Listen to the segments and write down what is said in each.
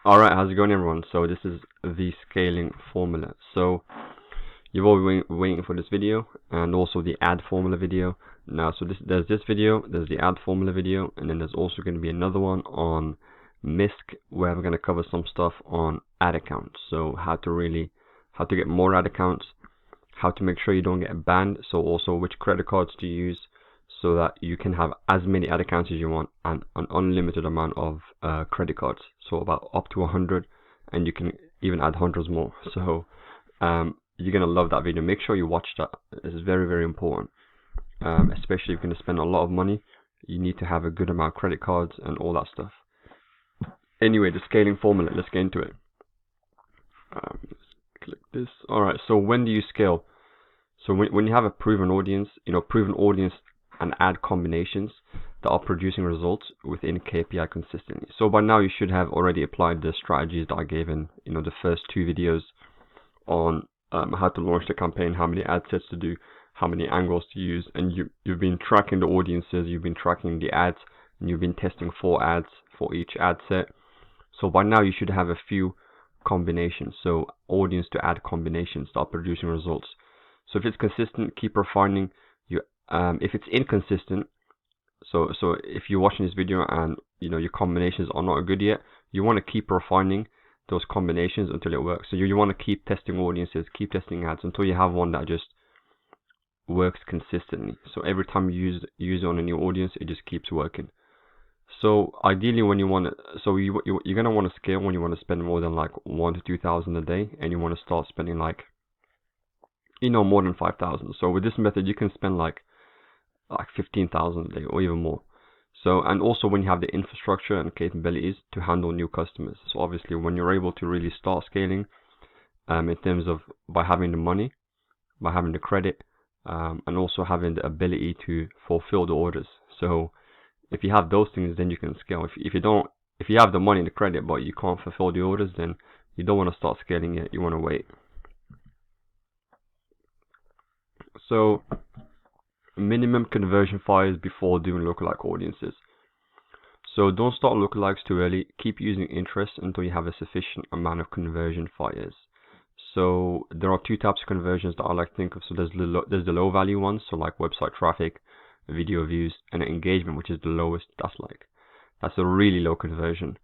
Alright, how's it going everyone? So this is the scaling formula. So you've all been waiting for this video and also the ad formula video. Now, so there's this video, there's the ad formula video, and then there's also going to be another one on MISC where we're going to cover some stuff on ad accounts. So how to get more ad accounts, how to make sure you don't get banned, so also which credit cards to use so that you can have as many ad accounts as you want and an unlimited amount of credit cards, so about up to 100, and you can even add hundreds more. So you're gonna love that video. Make sure you watch that. It's very, very important, especially if you're gonna spend a lot of money. You need to have a good amount of credit cards and all that stuff. Anyway, the scaling formula, let's get into it. Let's click this. Alright, so when do you scale? So when you have a proven audience, and ad combinations that are producing results within KPI consistently. So by now you should have already applied the strategies that I gave in the first two videos on how to launch the campaign, how many ad sets to do, how many angles to use, and you've been tracking the audiences, you've been tracking the ads, and you've been testing 4 ads for each ad set. So by now you should have a few combinations, so audience to ad combinations that are producing results. So if it's consistent, keep refining. If it's inconsistent, so if you're watching this video and your combinations are not good yet, you want to keep refining those combinations until it works. So you want to keep testing audiences, keep testing ads until you have one that just works consistently. So every time you use it on a new audience, it just keeps working. So ideally, when you want to, so you're gonna want to scale when you want to spend more than like 1,000 to 2,000 a day, and you want to start spending like more than 5,000. So with this method, you can spend like 15,000 a day or even more. So, and also when you have the infrastructure and capabilities to handle new customers. So obviously when you're able to really start scaling, in terms of by having the money, by having the credit, and also having the ability to fulfill the orders. So if you have those things, then you can scale. If you have the money and the credit but you can't fulfill the orders, then you don't want to start scaling yet. You want to wait. So minimum conversion fires before doing lookalike audiences. So don't start lookalikes too early. Keep using interest until you have a sufficient amount of conversion fires. So there are 2 types of conversions that I like to think of. So there's the low value ones, so like website traffic, video views, and engagement, which is the lowest. That's a really low conversion.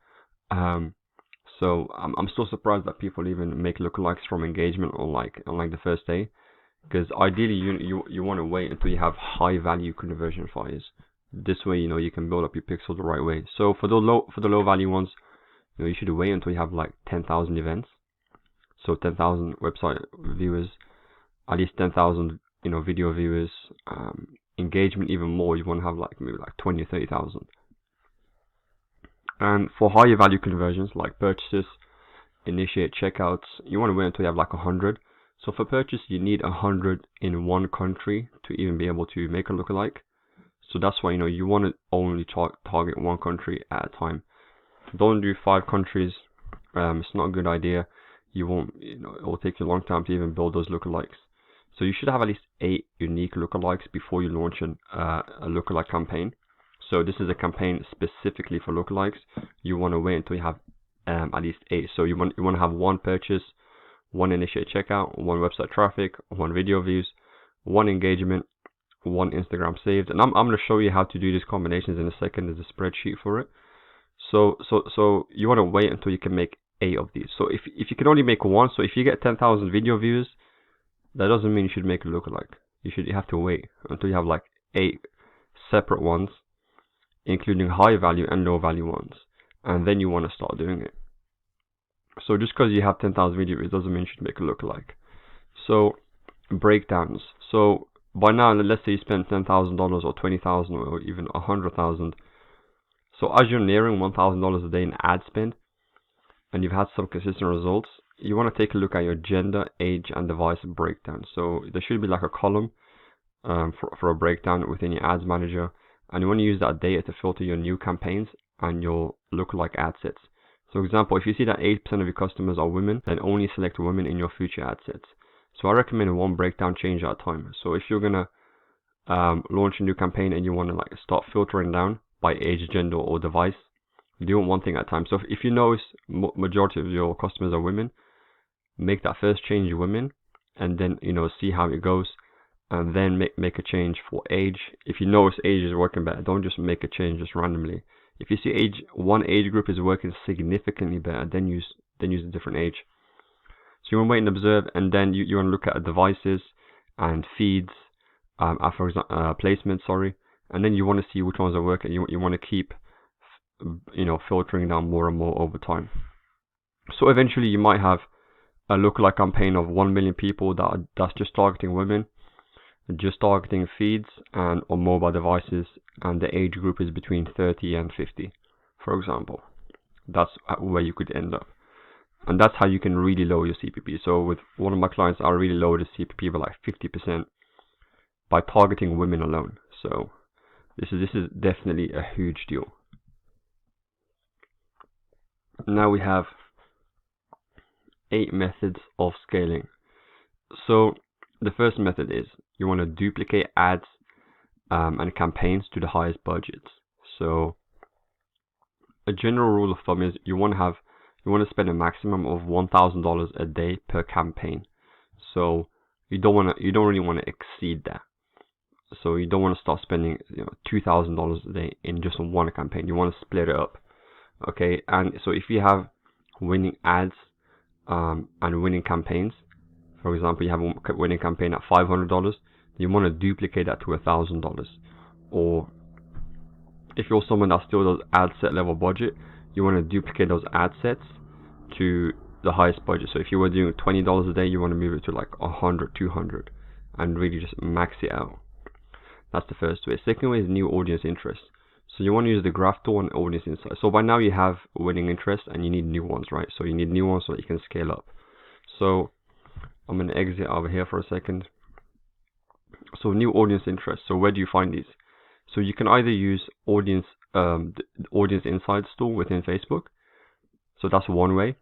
So I'm still surprised that people even make lookalikes from engagement on like the first day. Because ideally you want to wait until you have high value conversion fires. This way you can build up your pixel the right way. So for the low value ones, you should wait until you have like 10,000 events. So 10,000 website viewers, at least 10,000 video viewers, engagement even more. You want to have like maybe like 20 or 30,000. And for higher value conversions like purchases, initiate checkouts, you want to wait until you have like 100. So for purchase, you need 100 in one country to even be able to make a lookalike. So that's why you want to only target one country at a time. Don't do 5 countries. It's not a good idea. You won't. It will take you a long time to even build those lookalikes. So you should have at least 8 unique lookalikes before you launch a lookalike campaign. So this is a campaign specifically for lookalikes. You want to wait until you have at least 8. So you want to have 1 purchase, 1 initiate checkout, 1 website traffic, 1 video views, 1 engagement, 1 Instagram saved. And I'm going to show you how to do these combinations in a second. There's a spreadsheet for it. So you want to wait until you can make 8 of these. So if you can only make 1, so if you get 10,000 video views, that doesn't mean you should make a lookalike. You have to wait until you have like 8 separate ones, including high value and low value ones, and then you want to start doing it. So just because you have 10,000 video views doesn't mean you should make a lookalike. So breakdowns. So by now, let's say you spend $10,000 or 20,000 or even 100,000. So as you're nearing $1,000 a day in ad spend, and you've had some consistent results, you want to take a look at your gender, age, and device breakdown. So there should be like a column for a breakdown within your ads manager, and you want to use that data to filter your new campaigns and your lookalike ad sets. So for example, if you see that 8% of your customers are women, then only select women in your future ad sets. So I recommend 1 breakdown change at a time. So if you're gonna launch a new campaign and you want to like start filtering down by age, gender, or device, do one thing at a time. So if you notice majority of your customers are women, make that first change women, and then see how it goes, and then make a change for age. If you notice age is working better, don't just make a change just randomly. If you see one age group is working significantly better, then use a different age. So you want to wait and observe, and then you want to look at devices and feeds, for example, placements, sorry, and then you want to see which ones are working. You want to keep filtering down more and more over time. So eventually you might have a lookalike campaign of 1 million people that's just targeting women, just targeting feeds and on mobile devices, and the age group is between 30 and 50, for example. That's where you could end up, and that's how you can really lower your CPP. So with one of my clients, I really lowered the CPP by like 50% by targeting women alone. So this is definitely a huge deal. Now we have 8 methods of scaling. So the first method is you want to duplicate ads and campaigns to the highest budgets. So a general rule of thumb is you want to spend a maximum of $1,000 a day per campaign. So you don't really want to exceed that. So you don't want to start spending $2,000 a day in just one campaign. You want to split it up. Okay, and so if you have winning ads and winning campaigns, for example, you have a winning campaign at $500, you want to duplicate that to $1,000. Or if you're someone that still does ad set level budget, you want to duplicate those ad sets to the highest budget. So if you were doing $20 a day, you want to move it to like 100, 200, and really just max it out. That's the first way. Second way is new audience interest. So you want to use the graph tool and audience insight. So by now you have winning interest and you need new ones, right? So you need new ones so that you can scale up. So I'm going to exit over here for a second. So new audience interest. So where do you find these? So you can either use the audience insights tool within Facebook. So that's one way.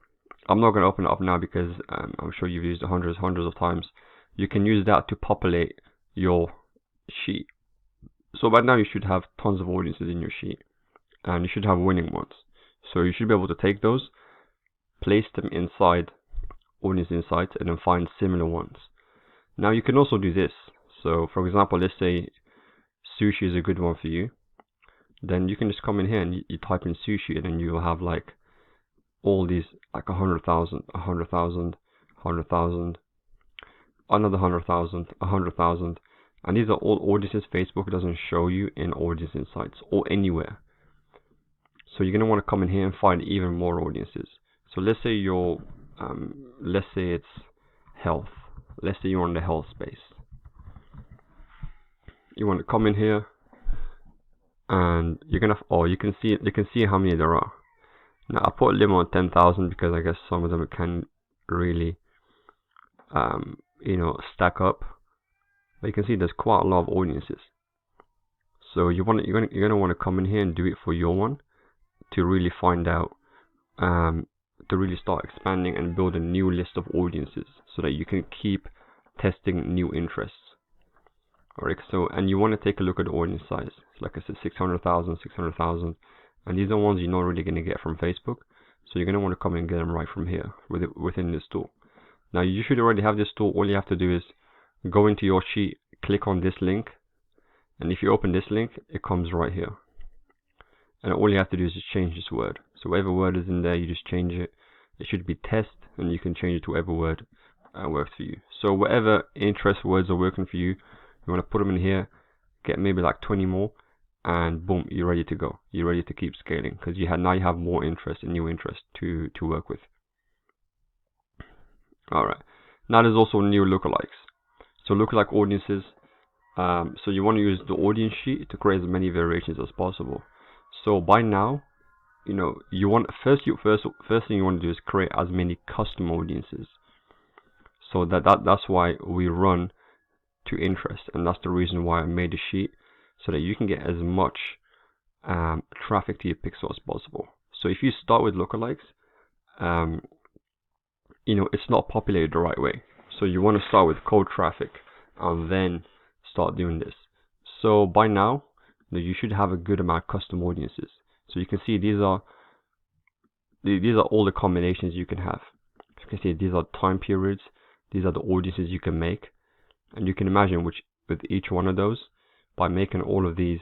I'm not going to open it up now because I'm sure you've used it hundreds of times. You can use that to populate your sheet. So by now you should have tons of audiences in your sheet, and you should have winning ones. So you should be able to take those, place them inside audience insights, and then find similar ones. Now you can also do this. So for example, let's say sushi is a good one for you. Then you can just come in here and you type in sushi, and then you will have like all these, like 100,000, 100,000, 100,000, another 100,000, 100,000. And these are all audiences Facebook doesn't show you in audience insights or anywhere. So you're going to want to come in here and find even more audiences. So let's say let's say it's health. Let's say you're on the health space. You want to come in here, and you're gonna, you can see how many there are. Now I put a limit on 10,000 because I guess some of them can really, stack up. But you can see there's quite a lot of audiences. So you're gonna want to come in here and do it for your one to really find out, to really start expanding and build a new list of audiences so that you can keep testing new interests. Alright, so and you want to take a look at the audience size. So like I said, 600,000, 600,000, and these are ones you're not really going to get from Facebook. So you're going to want to come and get them right from here within this tool. Now you should already have this tool. All you have to do is go into your sheet, click on this link, and if you open this link, it comes right here. And all you have to do is just change this word. So whatever word is in there, you just change it. It should be test, and you can change it to whatever word works for you. So whatever interest words are working for you, you want to put them in here, get maybe like 20 more, and boom, you're ready to go. You're ready to keep scaling because now you have more interest and new interest to work with. Alright, now there's also new lookalikes. So lookalike audiences, so you want to use the audience sheet to create as many variations as possible. So by now, you want first thing you want to do is create as many custom audiences. So that's why we run to interest, and that's the reason why I made a sheet so that you can get as much traffic to your pixel as possible. So if you start with lookalikes, it's not populated the right way. So you want to start with cold traffic and then start doing this. So by now, you should have a good amount of custom audiences. So you can see these are these are all the combinations you can have. You can see these are time periods, these are the audiences you can make, and you can imagine with each one of those, by making all of these,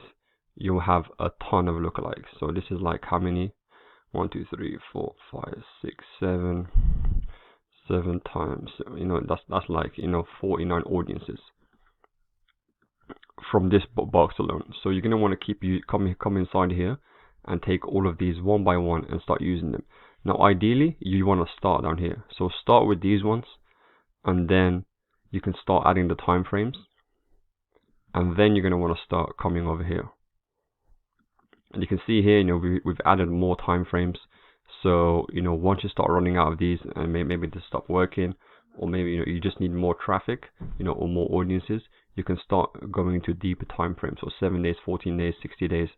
you'll have a ton of lookalikes. So this is like how many? 1, 2, 3, 4, 5, 6, 7 times. You know, that's like, you know, 49 audiences from this box alone. So you're gonna want to keep come inside here and take all of these one by one and start using them. Now ideally you want to start down here, so start with these ones, and then you can start adding the time frames, and then you're going to want to start coming over here. And you can see here, you know, we've added more time frames. So, you know, once you start running out of these and maybe they stop working, or maybe, you know, you just need more traffic, you know, or more audiences, you can start going into deeper time frames. So 7 days, 14 days, 60 days,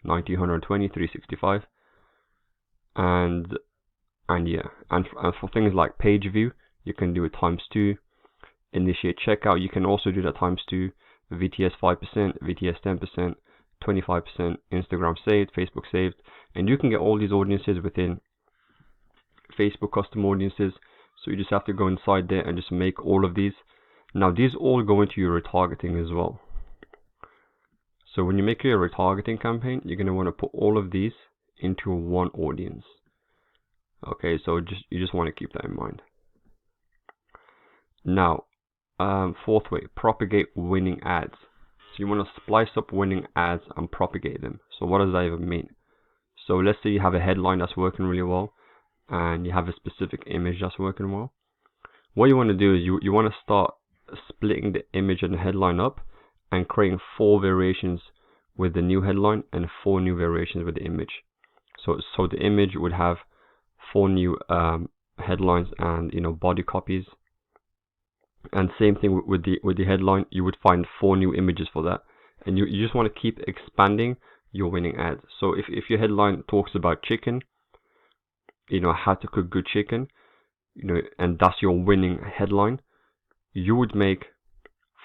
90, 120, 365, and yeah, and for things like page view, you can do it ×2. Initiate checkout, you can also do that ×2. VTS 5%, VTS 10%, 25%, Instagram saved, Facebook saved, and you can get all these audiences within Facebook custom audiences. So you just have to go inside there and just make all of these. Now these all go into your retargeting as well. So when you make your retargeting campaign, you're going to want to put all of these into one audience. Okay, so you just want to keep that in mind. Now, fourth way, propagate winning ads. So you want to splice up winning ads and propagate them. So what does that even mean? So let's say you have a headline that's working really well, and you have a specific image that's working well. What you want to do is you want to start splitting the image and the headline up and creating 4 variations with the new headline and 4 new variations with the image. So the image would have 4 new headlines and, you know, body copies. And same thing with the headline, you would find 4 new images for that. And you just want to keep expanding your winning ads. So if your headline talks about chicken, you know, how to cook good chicken, you know, and that's your winning headline, you would make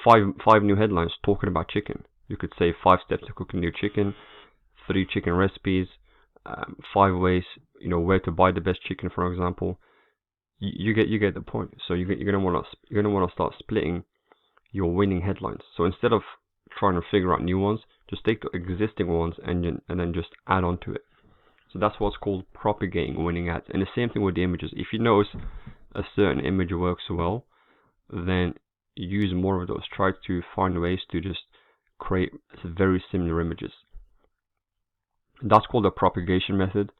five new headlines talking about chicken. You could say 5 steps to cooking your chicken, 3 chicken recipes, 5 ways, you know, where to buy the best chicken, for example. You get the point. So you're gonna want to start splitting your winning headlines. So instead of trying to figure out new ones, just take the existing ones and then just add on to it. So that's what's called propagating winning ads. And the same thing with the images. If you notice a certain image works well, then use more of those. Try to find ways to just create very similar images. That's called the propagation method.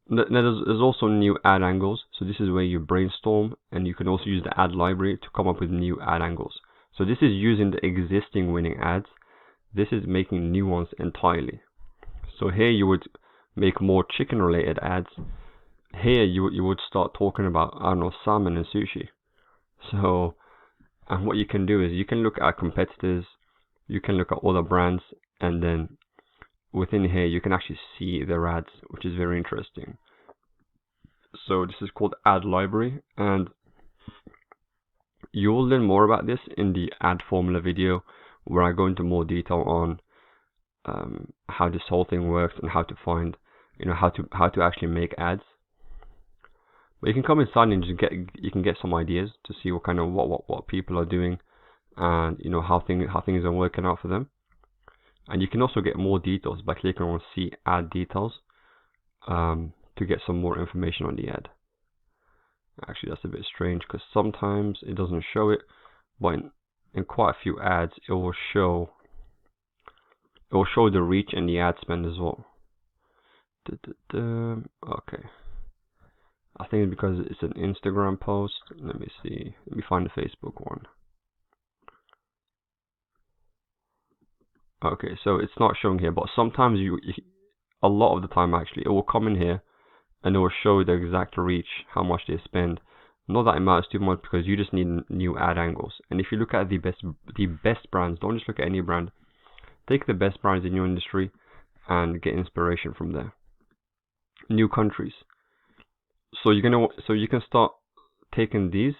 There's also new ad angles. So this is where you brainstorm, and you can also use the ad library to come up with new ad angles. So this is using the existing winning ads. This is making new ones entirely. So here you would make more chicken related ads. Here you would start talking about, I don't know, salmon and sushi. So, and what you can do is you can look at competitors, you can look at other brands, and then within here you can actually see their ads, which is very interesting. So this is called ad library, and you'll learn more about this in the ad formula video, where I go into more detail on how this whole thing works and how to find, you know, how to actually make ads. But you can come inside and just get some ideas to see what kind of what people are doing, and you know how things are working out for them. And you can also get more details by clicking on see ad details to get some more information on the ad. Actually, that's a bit strange because sometimes it doesn't show it, but in quite a few ads it will show the reach and the ad spend as well. Okay, I think it's because it's an Instagram post. Let me see. Let me find the Facebook one. Okay, so it's not showing here, but sometimes a lot of the time actually, it will come in here and it will show the exact reach, how much they spend. Not that it matters too much because you just need new ad angles. And if you look at the best brands, don't just look at any brand. Take the best brands in your industry and get inspiration from there. New countries. So you can start taking these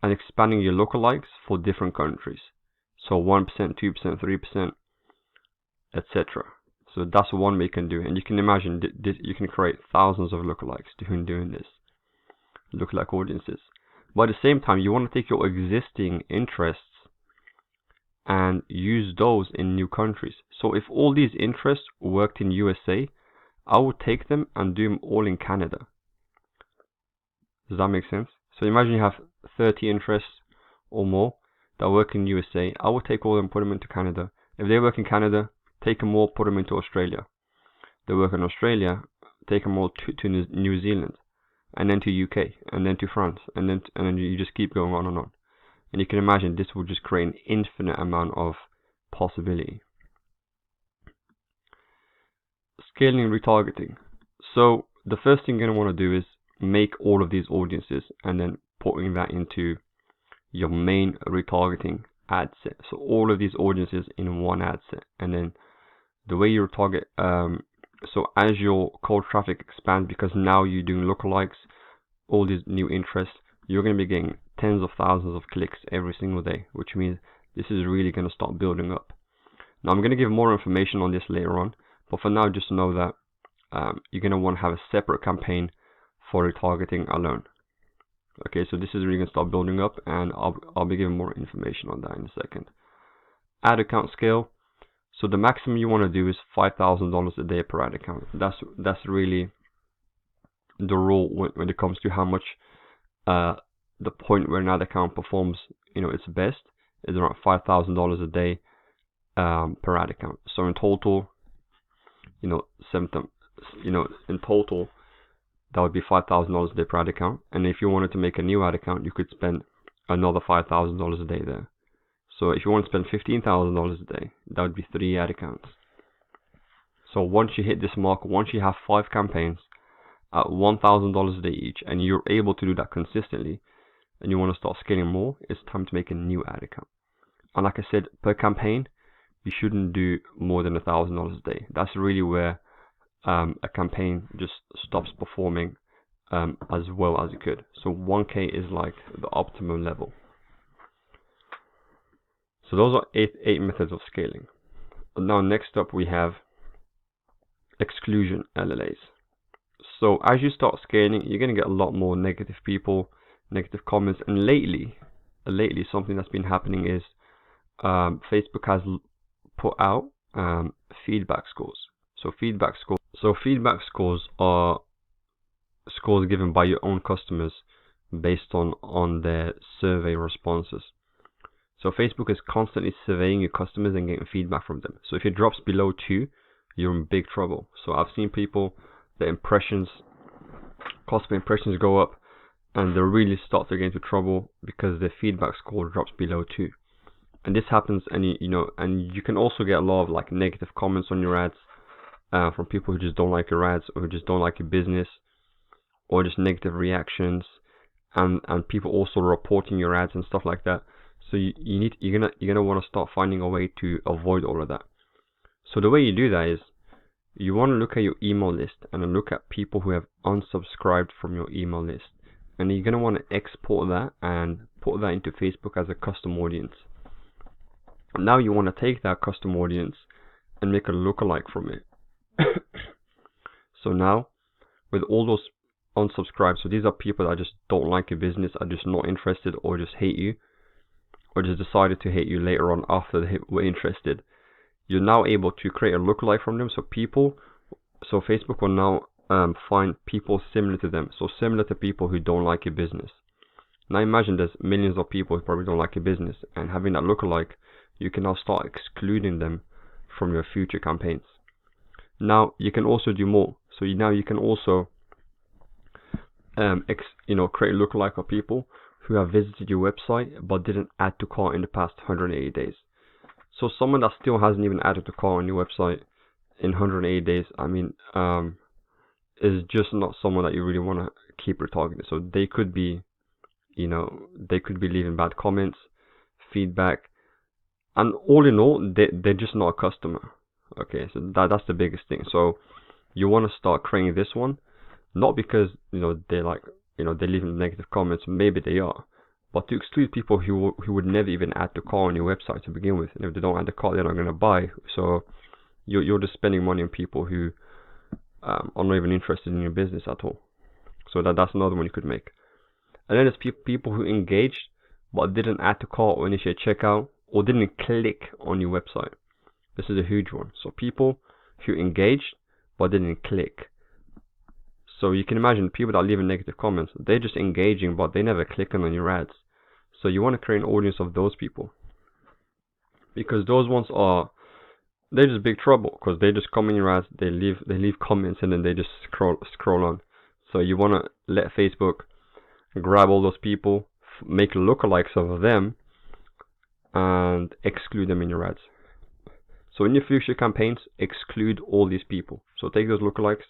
and expanding your lookalikes for different countries. So 1%, 2%, 3%, etc. So that's one way you can do it. And you can imagine this, you can create thousands of lookalikes doing this, lookalike audiences. But at the same time, you want to take your existing interests and use those in new countries. So if all these interests worked in USA, I would take them and do them all in Canada. Does that make sense? So imagine you have 30 interests or more that work in USA. I would take all of them, put them into Canada. If they work in Canada, take them all, put them into Australia. They work in Australia, take them all to New Zealand, and then to UK, and then to France, and then you just keep going on and on. And you can imagine this will just create an infinite amount of possibility. Scaling retargeting. So the first thing you're going to want to do is make all of these audiences and then putting that into your main retargeting ad set. So all of these audiences in one ad set, and then the way you retarget, so as your cold traffic expands, because now you're doing lookalikes, all these new interests, you're going to be getting tens of thousands of clicks every single day, which means this is really going to start building up. Now I'm going to give more information on this later on, but for now just know that you're going to want to have a separate campaign for retargeting alone. Okay, so this is really going to start building up, and I'll be giving more information on that in a second. Ad account scale. So the maximum you want to do is $5,000 a day per ad account. That's really the rule when it comes to how much the point where an ad account performs, its best is around $5,000 a day per ad account. So in total, in total, that would be $5,000 a day per ad account. And if you wanted to make a new ad account, you could spend another $5,000 a day there. So if you want to spend $15,000 a day, that would be 3 ad accounts. So once you hit this mark, once you have 5 campaigns at $1,000 a day each, and you're able to do that consistently, and you want to start scaling more, it's time to make a new ad account. And like I said, per campaign, you shouldn't do more than $1,000 a day. That's really where a campaign just stops performing as well as it could. So 1K is like the optimum level. So those are 8 methods of scaling. Now next up we have exclusion LLAs. So as you start scaling, you're going to get a lot more negative people, negative comments, and lately something that's been happening is Facebook has put out feedback scores. So feedback scores are scores given by your own customers based on their survey responses. So Facebook is constantly surveying your customers and getting feedback from them. So if it drops below 2, you're in big trouble. So I've seen people, the cost per impressions go up, and they really start to get into trouble because their feedback score drops below 2. And this happens, and you can also get a lot of like negative comments on your ads from people who just don't like your ads, or who just don't like your business, or just negative reactions, and people also reporting your ads and stuff like that. So you're gonna want to start finding a way to avoid all of that. So the way you do that is you want to look at your email list and then look at people who have unsubscribed from your email list, and you're gonna want to export that and put that into Facebook as a custom audience. And now you want to take that custom audience and make a lookalike from it. So now with all those unsubscribed, so these are people that just don't like your business, are just not interested, or just hate you, or just decided to hate you later on after they were interested. You're now able to create a lookalike from them. So Facebook will now find people similar to them, so similar to people who don't like your business. Now imagine there's millions of people who probably don't like your business, and having that lookalike, you can now start excluding them from your future campaigns. Now you can also do more. So now you can also create a lookalike of people who have visited your website but didn't add to cart in the past 180 days. So someone that still hasn't even added to cart on your website in 180 days, is just not someone that you really want to keep retargeting. So they could be, leaving bad comments, feedback, and all in all, they're just not a customer. Okay, so that's the biggest thing. So you want to start creating this one, not because they're leaving negative comments. Maybe they are, but to exclude people who would never even add to cart on your website to begin with. And if they don't add to cart, they're not going to buy. So you're just spending money on people who are not even interested in your business at all. So that's another one you could make. And then there's people who engaged but didn't add to cart or initiate checkout, or didn't click on your website. This is a huge one. So people who engaged but didn't click. So you can imagine people that leave negative comments, they're just engaging but they never click on your ads. So you want to create an audience of those people, because those ones they're just big trouble, because they just comment your ads, they leave comments, and then they just scroll on. So you want to let Facebook grab all those people, make lookalikes of them, and exclude them in your ads. So in your future campaigns, exclude all these people. So take those lookalikes,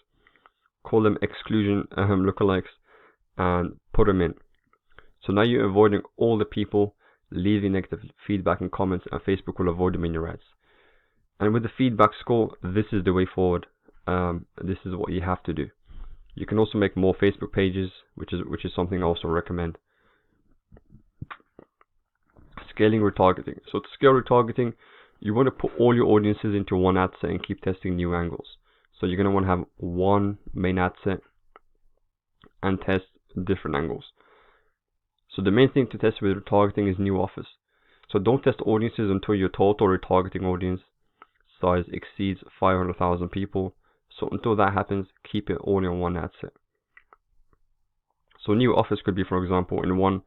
call them exclusion lookalikes, and put them in. So now you're avoiding all the people leaving negative feedback and comments, and Facebook will avoid them in your ads. And with the feedback score, this is the way forward. This is what you have to do. You can also make more Facebook pages, which is something I also recommend. Scaling retargeting. So to scale retargeting, you want to put all your audiences into one ad set and keep testing new angles. So you're going to want to have one main ad set and test different angles. So the main thing to test with retargeting is new offers. So don't test audiences until your total retargeting audience size exceeds 500,000 people. So until that happens, keep it all in one ad set. So new offers could be, for example, in one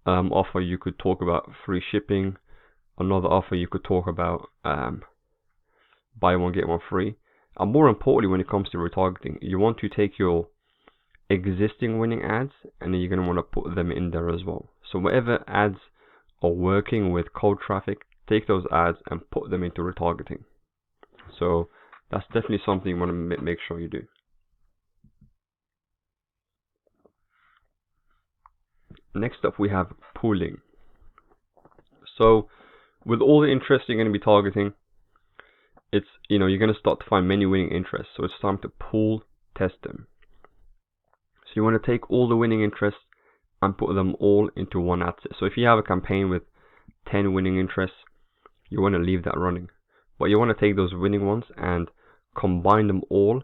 offer you could talk about free shipping. Another offer you could talk about buy one get one free. And more importantly, when it comes to retargeting, you want to take your existing winning ads, and then you're going to want to put them in there as well. So whatever ads are working with cold traffic, take those ads and put them into retargeting. So that's definitely something you want to make sure you do. Next up, we have pooling. So with all the interests you're going to be targeting, it's, you're going to start to find many winning interests. So it's time to pool test them. So you want to take all the winning interests and put them all into one ad set. So if you have a campaign with 10 winning interests, you want to leave that running. But you want to take those winning ones and combine them all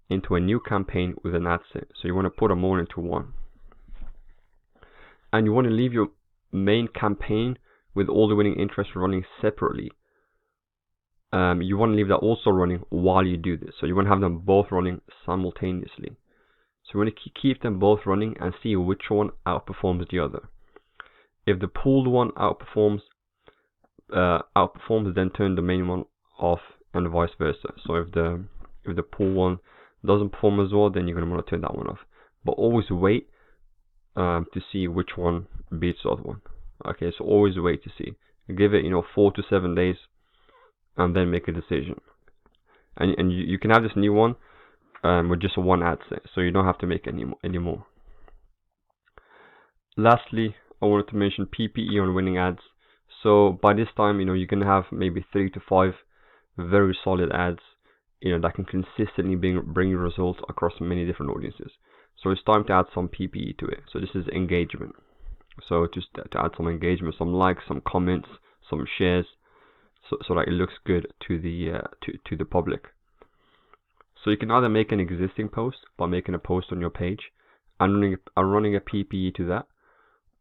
into a new campaign with an ad set. So you want to put them all into one. And you want to leave your main campaign with all the winning interests running separately. You want to leave that also running while you do this. So you want to have them both running simultaneously. So you want to keep them both running and see which one outperforms the other. If the pooled one outperforms, then turn the main one off, and vice versa. So if the pool one doesn't perform as well, then you're going to want to turn that one off. But always wait to see which one beats the other one. Okay, so always wait to see. Give it 4 to 7 days, and then make a decision. And you can have this new one with just one ad set, so you don't have to make any more. Lastly, I wanted to mention PPE on winning ads. So by this time, you're going to have maybe 3 to 5 very solid ads, that can consistently bring you results across many different audiences. So it's time to add some PPE to it. So this is engagement. So just to add some engagement, some likes, some comments, some shares, so that it looks good to the public. So you can either make an existing post by making a post on your page and running a PPE to that,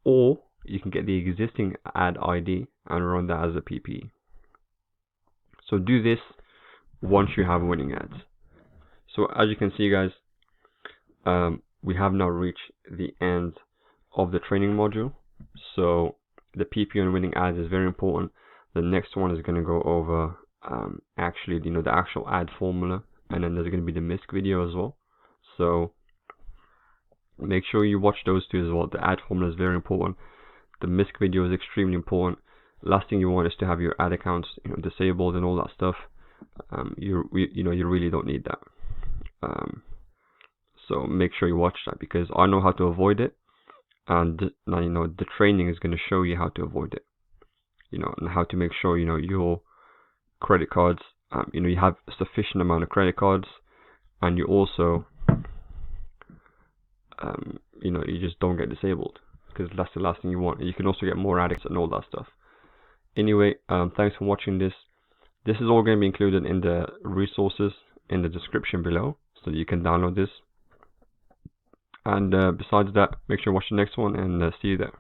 or you can get the existing ad ID and run that as a PPE. So do this once you have winning ads. So as you can see, guys, we have now reached the end of the training module. So the PPE on winning ads is very important. The next one is going to go over actually the actual ad formula, and then there's going to be the MISC video as well. So make sure you watch those two as well. The ad formula is very important. The MISC video is extremely important. Last thing you want is to have your ad accounts disabled and all that stuff. You really don't need that. So make sure you watch that, because I know how to avoid it, and the training is going to show you how to avoid it. And how to make sure your credit cards, you have a sufficient amount of credit cards, and you also you just don't get disabled, because that's the last thing you want. And you can also get more addicts and all that stuff. Anyway, thanks for watching this This is all going to be included in the resources in the description below, so that you can download this. And besides that, make sure to watch the next one, and see you there.